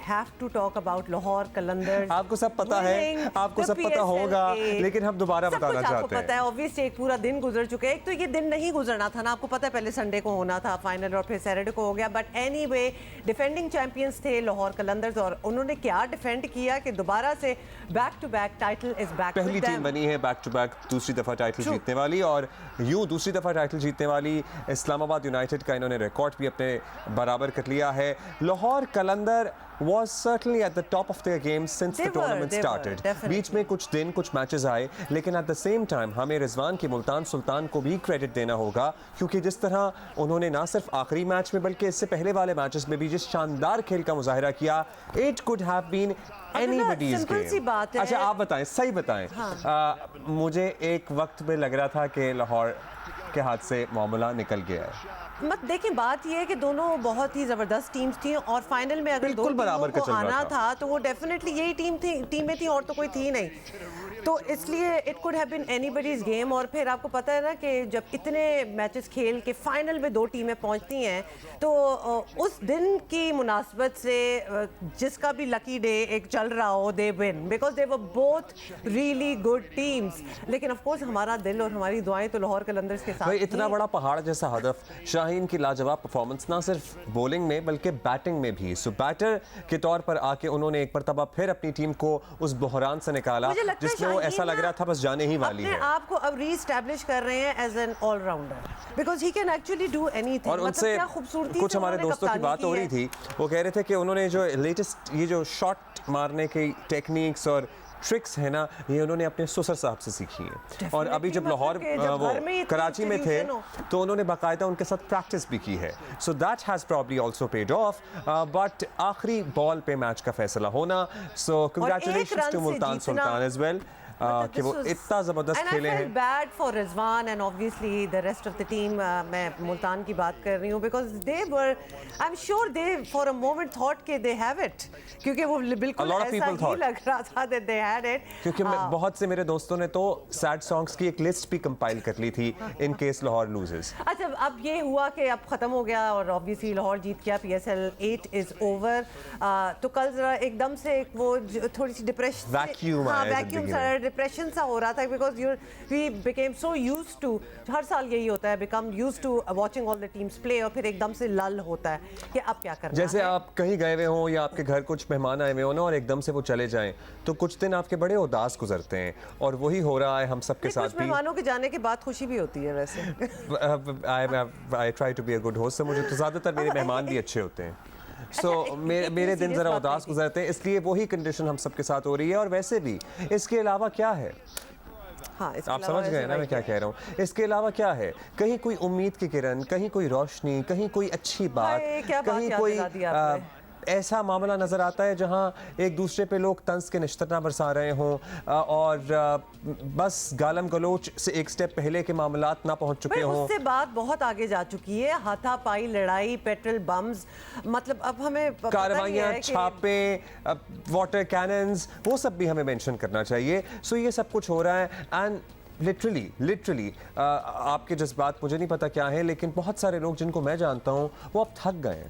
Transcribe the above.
have to talk about Lahore Qalandars. आपको सब पता है, आपको सब पता होगा, लेकिन हम दोबारा बताना चाहते हैं। आपको पता है, ऑब्वियसली एक पूरा दिन गुजर चुका है। एक तो ये दिन नहीं गुजरना था ना, आपको पता है, पहले संडे को होना था फाइनल और फिर सैटरडे को हो गया। बट एनीवे, डिफेंडिंग चैंपियंस थे लाहौर कलंदर्स और उन्होंने क्या डिफेंड किया कि दोबारा से back to back title is back. पहली टीम बनी है बैक टू बैक दूसरी दफा टाइटल जीतने वाली, और यूं दूसरी दफा टाइटल जीतने वाली इस्लामाबाद यूनाइटेड का इन्होंने रिकॉर्ड भी अपने बराबर कर लिया है। लाहौर कलंदर was certainly at the top of their game since the tournament started. बीच में कुछ दिन कुछ मैचेस आए, लेकिन at the same time हमें रिजवान के मुल्तान सुल्तान को भी क्रेडिट देना होगा, क्योंकि जिस तरह उन्होंने ना सिर्फ आखिरी मैच में बल्कि इससे पहले वाले मैचेस में भी जिस शानदार खेल का मुजाहिरा किया, it could have been anybody's game। अच्छा आप बताएं, सही बताएं। हाँ। मुझे एक वक्त में लग रहा था कि लाहौर के हाथ से मामला निकल गया है। मत देखिए, बात ये है कि दोनों बहुत ही ज़बरदस्त टीम्स थी और फाइनल में अगर दो टीमों को आना था तो वो डेफिनेटली यही टीमें थी और तो कोई थी नहीं, तो इसलिए it could have been anybody's game. और फिर आपको पता है ना कि जब इतने मैचेस खेल के फाइनल में दो टीमें पहुंचती हैं तो उस दिन की मुनासबत से जिसका भी लकी डे एक चल रहा हो, they win because they were both really good teams. लेकिन ऑफ कोर्स हमारा दिल और हमारी दुआएं तो लाहौर कलंदर्स के साथ। भाई इतना बड़ा पहाड़ जैसा हदफ, शाहीन की लाजवाब परफॉर्मेंस ना सिर्फ बॉलिंग में बल्कि बैटिंग में भी। सो बैटर के तौर पर आके उन्होंने एक मरतबा फिर अपनी टीम को उस बहरान से निकाला जिसमें वो ऐसा लग रहा था बस जाने ही वाली है। आपको अब रीस्टैब्लिश कर रहे हैं as an allrounder because he can actually do anything. और उनसे कुछ हमारे दोस्तों की बात हो रही थी, वो कह रहे थे कि उन्होंने जो लेटेस्ट ये जो शॉट मारने की टेक्निक्स और ट्रिक्स है ना, ये उन्होंने अपने सुसर साहब से सीखी है। और अभी जब लाहौर वो कराची में थे तो उन्होंने बाकायदा उनके साथ प्रैक्टिस भी की है। So that has probably also paid off. But आखिरी बॉल पे मैच का फैसला होना, so congratulations to Multan Sultan as well कि वो इतना ज़बरदस्त खेले हैं। Bad for Rizwan and obviously the rest of the team. मैं मुल्तान की बात कर रही हूँ because they were, I am sure they for a moment thought के दे हैव इट, क्योंकि वो बिल्कुल ऐसा ही लग रहा था that they had it। क्योंकि बहुत से मेरे दोस्तों ने तो सैड सॉन्ग्स की एक लिस्ट भी कंपाइल कर ली थी इन केस लाहौर लूजेस। अच्छा अब ये हुआ कि अब ख़त्म हो गया और ऑब्वियसली लाहौर जीत गया, PSL 8 इज़ ओवर। तो कल जरा एकदम से वो थोड़ी सी डिप्रेशन, डिप्रेशन सा हो रहा था because we became so used to, हर साल यही होता है, become used to watching all the teams play और फिर एकदम से लल होता है कि अब क्या करना है। जैसे आप कहीं गए हुए हों या आपके घर कुछ मेहमान आए हुए हो ना और एकदम से वो चले जाएं तो कुछ दिन आपके बड़े उदास गुजरते हैं, और वही हो रहा है हम सबके साथ भी। मेहमानों के जाने के बाद खुशी भी होती है वैसे। I try to be a good host, मुझे तो ज़्यादातर मेरे मेहमान भी अच्छे होते हैं। सो मेरे दिन ज़रा उदास गुजरते हैं, इसलिए वही कंडीशन हम सबके साथ हो रही है। और वैसे भी इसके अलावा क्या है, हाँ, आप समझ गए ना मैं क्या कह रहा हूँ। इसके अलावा क्या है, कहीं कोई उम्मीद की किरण, कहीं कोई रोशनी, कहीं कोई अच्छी बात, कहीं कोई ऐसा मामला नज़र आता है जहाँ एक दूसरे पे लोग तंज के निश्तर बरसा रहे हों और बस गालम गलोच से एक स्टेप पहले के मामलात ना पहुँच चुके हों। उससे बात बहुत आगे जा चुकी है, हाथापाई, लड़ाई, पेट्रोल बम्स, मतलब अब हमें कार्रवाइयाँ, छापे, वाटर कैनन्स, वो सब भी हमें मेंशन करना चाहिए। सो ये सब कुछ हो रहा है एंड लिटरली आपके जज्बात मुझे नहीं पता क्या है, लेकिन बहुत सारे लोग जिनको मैं जानता हूँ वो अब थक गए हैं।